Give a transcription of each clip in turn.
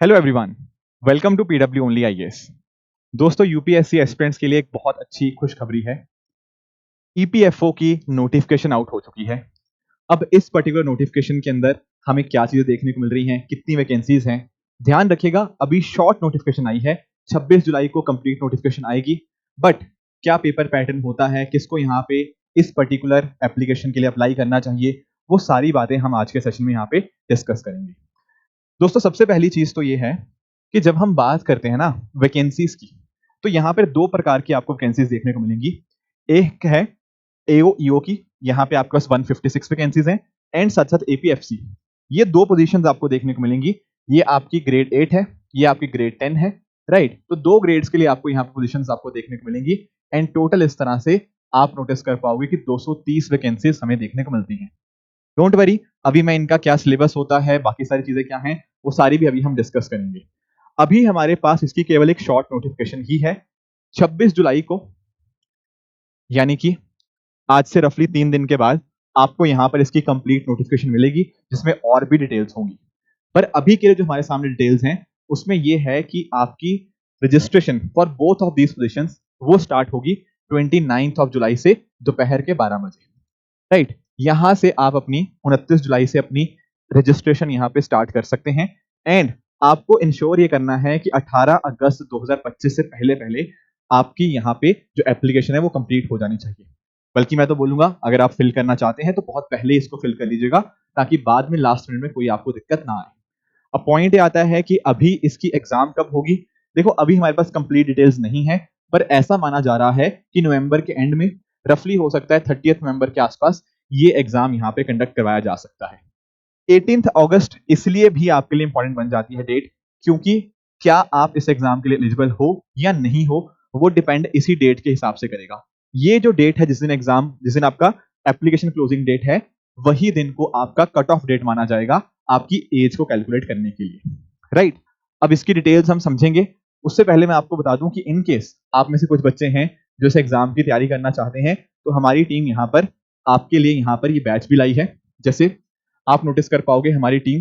Hello everyone, welcome to PW only IAS. दोस्तों, UPSC aspirants के लिए एक बहुत अच्छी खुशखबरी है। ईपीएफओ की नोटिफिकेशन आउट हो चुकी है। अब इस पर्टिकुलर नोटिफिकेशन के अंदर हमें क्या चीजें देखने को मिल रही हैं, कितनी वैकेंसीज हैं। ध्यान रखिएगा, अभी शॉर्ट नोटिफिकेशन आई है, 26 जुलाई को कंप्लीट नोटिफिकेशन आएगी। बट क्या पेपर पैटर्न होता है, किसको यहाँ पे इस पर्टिकुलर एप्लीकेशन के लिए अप्लाई करना चाहिए, वो सारी बातें हम आज के सेशन में यहाँ पे डिस्कस करेंगे। दोस्तों, सबसे पहली चीज तो ये है कि जब हम बात करते हैं ना वैकेंसीज की, तो यहाँ पर दो प्रकार की आपको वैकेंसीज देखने को मिलेंगी। एक है एओईओ की, यहाँ पे आपके पास 156 वैकेंसीज हैं, एंड साथ साथ एपीएफसी, ये दो पोजीशंस आपको देखने को मिलेंगी। ये आपकी ग्रेड 8 है, ये आपकी ग्रेड 10 है, राइट। तो दो ग्रेड्स के लिए आपको यहाँ पे पोजीशंस आपको देखने को मिलेंगी, एंड टोटल इस तरह से आप नोटिस कर पाओगे कि 230 वैकेंसीज हमें देखने को मिलती हैं। डोंट वरी, अभी मैं इनका क्या सिलेबस होता है, बाकी सारी चीजें क्या हैं, वो सारी भी अभी हम डिस्कस करेंगे। अभी हमारे पास इसकी केवल एक शॉर्ट नोटिफिकेशन ही है। 26 जुलाई को, यानी कि आज से रफली 3 दिन के बाद आपको यहां पर इसकी कंप्लीट नोटिफिकेशन मिलेगी, जिसमें और भी डिटेल्स होंगी। पर अभी के लिए जो हमारे सामने डिटेल्स हैं, उसमें यह है कि आपकी registration for both of these positions वो स्टार्ट होगी 29 ऑफ जुलाई से दोपहर के 12 बजे, राइट। यहां से आप अपनी 29 जुलाई से अपनी रजिस्ट्रेशन यहां पे स्टार्ट कर सकते हैं। एंड आपको इंश्योर ये करना है कि 18 अगस्त 2025 से पहले पहले आपकी यहाँ पे जो एप्लीकेशन है वो कंप्लीट हो जानी चाहिए। बल्कि मैं तो बोलूंगा, अगर आप फिल करना चाहते हैं तो बहुत पहले इसको फिल कर लीजिएगा, ताकि बाद में लास्ट मिनट में कोई आपको दिक्कत ना आए। अब पॉइंट ये आता है कि अभी इसकी एग्जाम कब होगी। देखो, अभी हमारे पास कंप्लीट डिटेल्स नहीं है, पर ऐसा माना जा रहा है कि नवंबर के एंड में, रफली हो सकता है 30 नवंबर के आसपास, ये एग्जाम यहाँ पे कंडक्ट करवाया जा सकता है। 18 अगस्त इसलिए भी आपके लिए इंपॉर्टेंट बन जाती है डेट, क्योंकि क्या आप इस एग्जाम के लिए एलिजिबल हो या नहीं हो, वो डिपेंड इसी डेट के हिसाब से करेगा। ये जो डेट है, जिस दिन आपका एप्लीकेशन क्लोजिंग डेट है, वही दिन को आपका कट ऑफ डेट माना जाएगा आपकी एज को कैलकुलेट करने के लिए, राइट। अब इसकी डिटेल्स हम समझेंगे। उससे पहले मैं आपको बता दूं कि इन केस आप में से कुछ बच्चे हैं जो इस एग्जाम की तैयारी करना चाहते हैं, तो हमारी टीम यहाँ पर आपके लिए यहाँ पर ये बैच भी लाई है। जैसे आप नोटिस कर पाओगे, हमारी टीम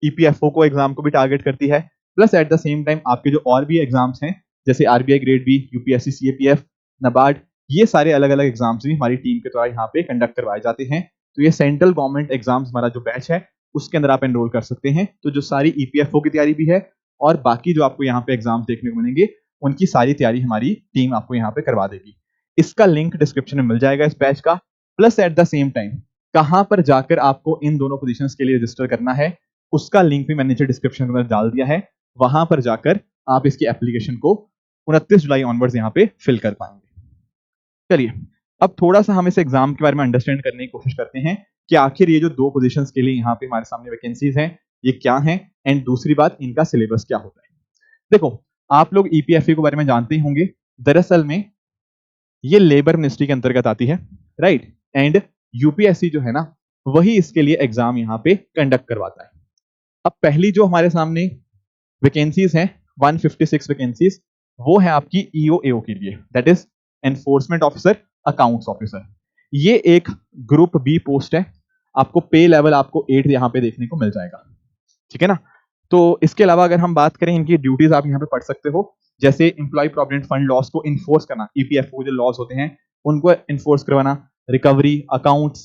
ईपीएफओ को एग्जाम को भी टारगेट करती है, plus at the same time आपके जो और भी एग्जाम्स हैं, जैसे RBI grade B, UPSC, CAPF, NABARD, ये सारे अलग अलग एग्जाम्स भी हमारी टीम के द्वारा यहाँ पे कंडक्ट करवाए जाते हैं। तो ये सेंट्रल गवर्नमेंट एग्जाम्स हमारा जो बैच है, उसके अंदर आप एनरोल कर सकते हैं। तो जो सारी ईपीएफओ की तैयारी भी है, और बाकी जो आपको यहाँ पे एग्जाम देखने को मिलेंगे, उनकी सारी तैयारी हमारी टीम आपको यहाँ पे करवा देगी। इसका लिंक डिस्क्रिप्शन में मिल जाएगा इस बैच का। Plus at the same time कहां पर जाकर आपको इन दोनों पोजीशंस के लिए रजिस्टर करना है, उसका लिंक भी मैंने नीचे डिस्क्रिप्शन में डाल दिया है। वहां पर जाकर आप इसकी एप्लीकेशन को 29 जुलाई ऑनवर्ड्स यहाँ पे फिल कर पाएंगे। चलिए, अब थोड़ा सा हम इस एग्जाम के बारे में अंडरस्टैंड करने की कोशिश करते हैं कि आखिर ये जो दो पोजीशंस के लिए यहाँ पे हमारे सामने वैकेंसीज हैं, ये क्या हैं, एंड दूसरी बात, इनका सिलेबस क्या होता है। देखो, आप लोग ईपीएफओ के बारे में जानते ही होंगे। दरअसल में ये लेबर मिनिस्ट्री के अंतर्गत आती है, राइट। एंड यूपीएससी जो है ना, वही इसके लिए एग्जाम यहाँ पे कंडक्ट करवाता है। अब पहली जो हमारे सामने वैकेंसीज हैं, 156 वैकेंसीज, वो है आपकी ईओएओ के लिए, that is enforcement officer, accounts officer. ये एक ग्रुप बी पोस्ट है। आपको पे लेवल आपको 8 यहाँ पे देखने को मिल जाएगा, ठीक है ना। तो इसके अलावा अगर हम बात करें, इनकी ड्यूटीज आप यहाँ पे पढ़ सकते हो, जैसे एम्प्लॉय प्रोविडेंट फंड लॉस को इन्फोर्स करना, ईपीएफओ जो लॉस होते हैं उनको इन्फोर्स करवाना, रिकवरी, अकाउंट्स,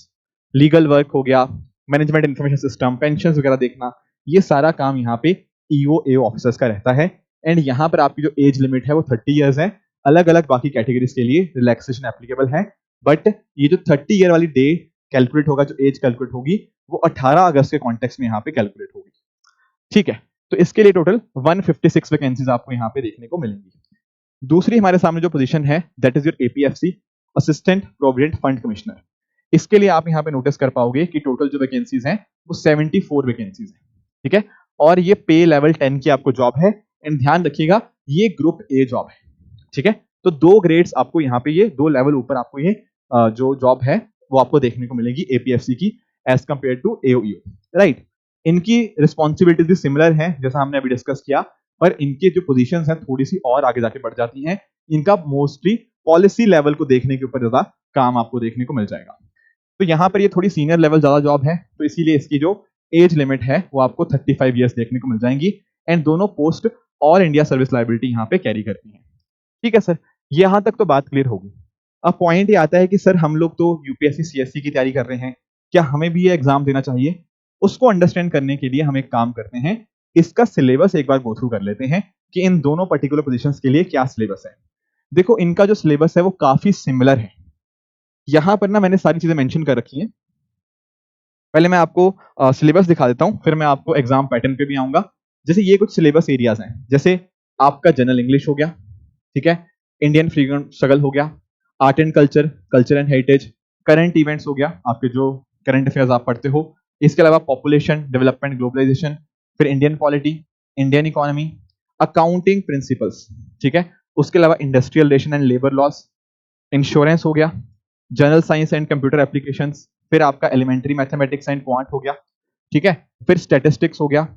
लीगल वर्क हो गया, मैनेजमेंट इंफॉर्मेशन सिस्टम, पेंशन वगैरह देखना, ये सारा काम यहाँ पे ईओएओ ऑफिसर्स का रहता है। एंड यहाँ पर आपकी जो एज लिमिट है वो 30 ईयर्स है। अलग अलग बाकी कैटेगरीज के लिए रिलैक्सेशन एप्लीकेबल है, बट ये जो 30 ईयर वाली डे कैलकुलेट होगा, जो एज कैलकुलेट होगी, वो 18 अगस्त के कॉन्टेक्स्ट में यहाँ पे कैलकुलेट होगी, ठीक है। तो इसके लिए टोटल 156 वैकेंसीज आपको यहाँ पे देखने को मिलेंगी। दूसरी हमारे सामने जो पोजीशन है, that is your APFC, assistant provident fund commissioner. इसके लिए आप यहाँ पे नोटिस कर पाओगे कि टोटल जो वैकेंसीज हैं वो 74 वैकेंसीज हैं, ठीक है। और ये पे लेवल 10 की आपको जॉब है। एंड ध्यान रखिएगा, ये ग्रुप ए जॉब है, ठीक है। तो दो ग्रेड्स आपको यहाँ पे, ये दो लेवल ऊपर आपको ये जो जॉब है वो आपको देखने को मिलेगी एपीएफसी की, एज कंपेयर टू एओईओ, राइट। इनकी रिस्पॉन्सिबिलिटीज भी सिमिलर है जैसा हमने अभी डिस्कस किया, पर इनके जो पोजीशंस हैं थोड़ी सी और आगे जाके बढ़ जाती हैं। इनका मोस्टली पॉलिसी लेवल को देखने के ऊपर ज्यादा काम आपको देखने को मिल जाएगा। तो यहाँ पर ये थोड़ी सीनियर लेवल ज्यादा जॉब है, तो इसीलिए इसकी जो एज लिमिट है वो आपको 35 ईयर्स देखने को मिल जाएंगी। एंड दोनों post all India service liability यहाँ पे कैरी करती हैं। ठीक है सर, यहाँ तक तो बात क्लियर होगी। अब पॉइंट ये आता है कि सर हम लोग तो यूपीएससी सीएससी की तैयारी कर रहे हैं, क्या हमें भी ये एग्जाम देना चाहिए? उसको अंडरस्टैंड करने के लिए हम एक काम करते हैं, इसका सिलेबस एक बार गो थ्रू कर लेते हैं कि इन दोनों पर्टिकुलर पोजीशंस के लिए क्या सिलेबस है। देखो इनका जो सिलेबस है वो काफी सिमिलर है। यहां पर ना मैंने सारी चीजें मेंशन कर रखी हैं। पहले मैं आपको सिलेबस दिखा देता हूं, फिर मैं आपको एग्जाम पैटर्न पे भी आऊंगा। जैसे ये कुछ सिलेबस एरियाज हैं, जैसे आपका जनरल इंग्लिश हो गया, ठीक है, इंडियन फ्रीडम स्ट्रगल हो गया, art and culture, culture and heritage, current events हो गया, आपके जो करंट अफेयर्स आप पढ़ते हो, इसके अलावा पॉपुलेशन डेवलपमेंट ग्लोबलाइजेशन, फिर Indian polity, Indian economy, accounting principles, ठीक है, उसके अलावा industrial relation and labour laws, insurance हो गया, general science and computer applications, फिर आपका एलिमेंट्री मैथमेटिक्स एंड क्वांट हो गया, ठीक है, फिर स्टैटिस्टिक्स हो गया।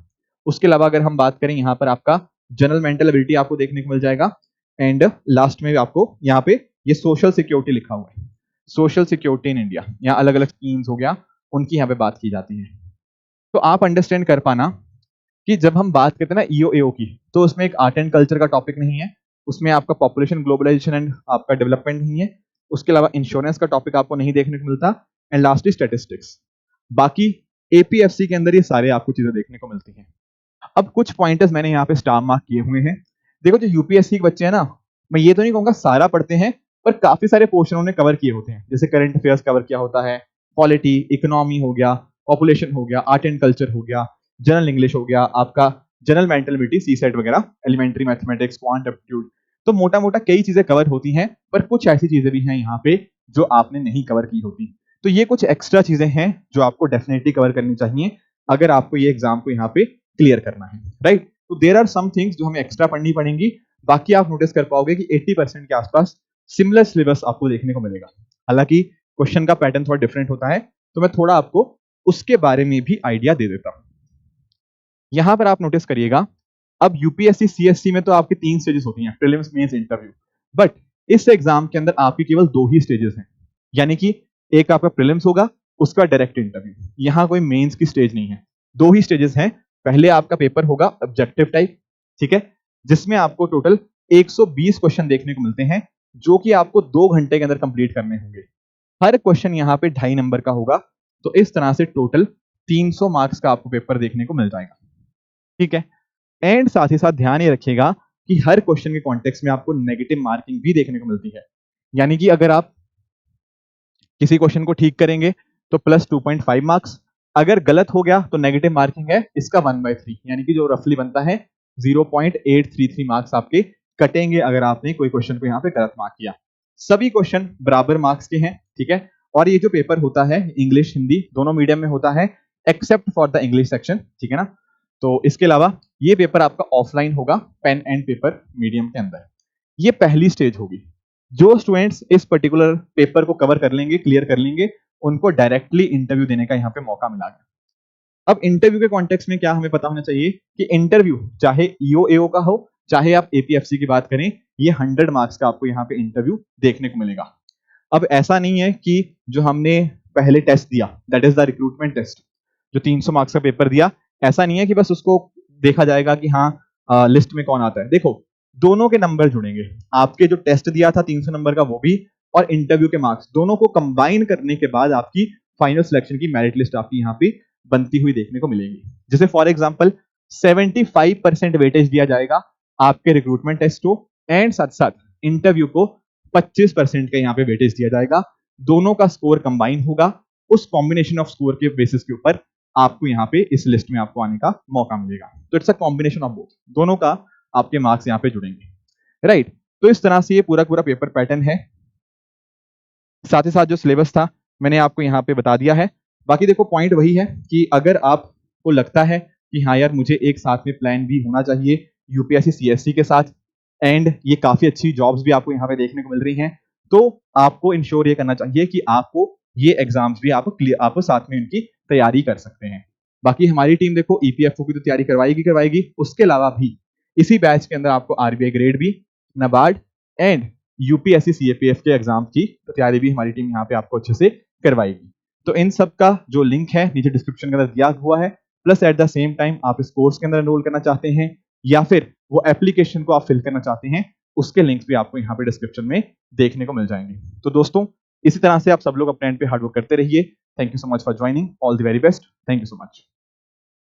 उसके अलावा अगर हम बात करें यहाँ पर आपका जनरल मेंटल एबिलिटी आपको देखने को मिल जाएगा, एंड लास्ट में आपको यहाँ पे ये सोशल सिक्योरिटी लिखा हुआ है, सोशल सिक्योरिटी इन इंडिया, यहाँ अलग अलग स्कीम्स हो गया, उनकी यहाँ पे बात की जाती है। तो आप अंडरस्टैंड कर पाना कि जब हम बात करते हैं ना ईओएओ की, तो उसमें एक आर्ट एंड कल्चर का टॉपिक नहीं है, उसमें आपका पॉपुलेशन ग्लोबलाइजेशन एंड आपका डेवलपमेंट नहीं है, उसके अलावा इंश्योरेंस का टॉपिक आपको नहीं देखने को मिलता, एंड लास्टली स्टैटिस्टिक्स। बाकी एपीएफसी के अंदर ये सारे आपको चीजें देखने को मिलती हैं। अब कुछ पॉइंटर्स मैंने यहाँ पे स्टार मार्क किए हुए हैं। देखो जो यूपीएससी के बच्चे हैं ना, मैं ये तो नहीं कहूंगा सारा पढ़ते हैं, पर काफी सारे पोर्शन उन्होंने कवर किए होते हैं। जैसे करंट अफेयर्स कवर किया होता है, पॉलिटी, इकोनॉमी हो गया, पॉपुलेशन हो गया, आर्ट एंड कल्चर हो गया, जनरल इंग्लिश हो गया, आपका जनरल मेंटल एबिलिटी, सीसेट वगैरह, एलिमेंट्री मैथमेटिक्स, क्वांट एप्टीट्यूड। तो मोटा मोटा कई चीजें कवर होती हैं, पर कुछ ऐसी चीजें भी हैं यहाँ पे जो आपने नहीं कवर की होती। तो ये कुछ एक्स्ट्रा चीजें हैं जो आपको डेफिनेटली कवर करनी चाहिए अगर आपको ये एग्जाम को यहाँ पे क्लियर करना है, राइट। तो देयर आर सम थिंग्स जो हमें एक्स्ट्रा पढ़नी पड़ेंगी। बाकी आप नोटिस कर पाओगे कि 80% के आसपास सिमिलर सिलेबस आपको देखने को मिलेगा। हालांकि क्वेश्चन का पैटर्न थोड़ा डिफरेंट होता है, तो मैं थोड़ा आपको उसके बारे में भी आइडिया दे देता हूं। यहां पर आप नोटिस करिएगा, अब यूपीएससी सीएससी में तो आपके 3 स्टेजेस होती हैं, प्रीलिम्स, मेंस, इंटरव्यू, बट इस एग्जाम के अंदर आपके केवल 2 ही स्टेजेस हैं। यानी कि एक आपका प्रीलिम्स होगा, उसका डायरेक्ट इंटरव्यू। यहां कोई मेंस की स्टेज नहीं है, 2 ही स्टेजेस हैं। पहले आपका पेपर होगा ऑब्जेक्टिव टाइप, ठीक है, जिसमें आपको टोटल 120 क्वेश्चन देखने को मिलते हैं, जो कि आपको 2 घंटे के अंदर कंप्लीट करने होंगे। हर क्वेश्चन यहाँ पे 2.5 नंबर का होगा, तो इस तरह से टोटल 300 मार्क्स का आपको पेपर देखने को मिल जाएगा, ठीक है। एंड साथ ही साथ ध्यान ये रखिएगा कि हर क्वेश्चन के कॉन्टेक्स्ट में आपको नेगेटिव मार्किंग भी देखने को मिलती है। यानी कि अगर आप किसी क्वेश्चन को ठीक करेंगे तो प्लस 2.5 मार्क्स, अगर गलत हो गया तो नेगेटिव मार्किंग है इसका 1/3, यानी कि जो रफली बनता है 0.833 मार्क्स आपके कटेंगे अगर आपने कोई क्वेश्चन को यहाँ पे गलत मार्क किया। सभी क्वेश्चन बराबर मार्क्स के हैं, ठीक है। और ये जो पेपर होता है इंग्लिश हिंदी दोनों मीडियम में होता है, except for the English section, ठीक है ना। तो इसके अलावा ये पेपर आपका ऑफलाइन होगा, पेन एंड पेपर मीडियम के अंदर। ये पहली स्टेज होगी। जो स्टूडेंट्स इस पर्टिकुलर पेपर को कवर कर लेंगे, क्लियर कर लेंगे, उनको डायरेक्टली इंटरव्यू देने का यहाँ पे मौका मिला है। अब इंटरव्यू के कॉन्टेक्स्ट में क्या हमें पता होना चाहिए कि इंटरव्यू चाहे ईओएओ का हो, चाहे आप एपीएफसी की बात करें, ये 100 मार्क्स का आपको यहाँ पे इंटरव्यू देखने को मिलेगा। अब ऐसा नहीं है कि जो हमने पहले टेस्ट दिया, that is the recruitment test, जो 300 मार्क्स का पेपर दिया, ऐसा नहीं है कि बस उसको देखा जाएगा कि हाँ लिस्ट में कौन आता है। देखो दोनों के नंबर जुड़ेंगे, आपके जो टेस्ट दिया था 300 नंबर का वो भी, और इंटरव्यू के मार्क्स, दोनों को कंबाइन करने के बाद आपकी फाइनल सिलेक्शन की मेरिट लिस्ट आपकी यहाँ पे बनती हुई देखने को मिलेगी। जैसे फॉर एग्जांपल 75% वेटेज दिया जाएगा आपके रिक्रूटमेंट टेस्ट को, एंड साथ साथ इंटरव्यू को 25% का यहाँ पे वेटेज दिया जाएगा। दोनों का स्कोर कंबाइन होगा, उस कॉम्बिनेशन ऑफ स्कोर के बेसिस के ऊपर आपको यहाँ पे इस लिस्ट में आपको आने का मौका मिलेगा। तो it's a combination of both, दोनों का आपके मार्क्स यहाँ पे जुड़ेंगे, राइट। तो इस तरह से ये पूरा पूरा पेपर पैटर्न है। साथ ही साथ जो सिलेबस था मैंने आपको यहाँ पे बता दिया है। बाकी देखो पॉइंट वही है कि अगर आपको लगता है कि हाँ यार मुझे एक साथ में प्लान भी होना चाहिए यूपीएससी सीएससी के साथ, एंड ये काफी अच्छी जॉब्स भी आपको यहाँ पे देखने को मिल रही हैं, तो आपको इंश्योर ये करना चाहिए कि आपको ये एग्जाम्स भी आप साथ में उनकी तैयारी कर सकते हैं। बाकी हमारी टीम देखो ईपीएफओ की तो तैयारी करवाएगी, उसके अलावा भी इसी बैच के अंदर आपको आरबीआई ग्रेड भी, नाबार्ड एंड यूपीएससी सीएपीएफ के एग्जाम की तो तैयारी भी हमारी टीम यहाँ पे आपको अच्छे से करवाएगी। तो इन सब का जो लिंक है नीचे डिस्क्रिप्शन के अंदर दिया हुआ है, plus at the same time आप इस कोर्स के अंदर एनरोल करना चाहते हैं या फिर वो एप्लीकेशन को आप फिल करना चाहते हैं, उसके लिंक्स भी आपको यहाँ पे डिस्क्रिप्शन में देखने को मिल जाएंगे। तो दोस्तों इसी तरह से आप सब लोग अपने एंड पे हार्डवर्क करते रहिए। Thank you so much for joining. All the very best. Thank you so much.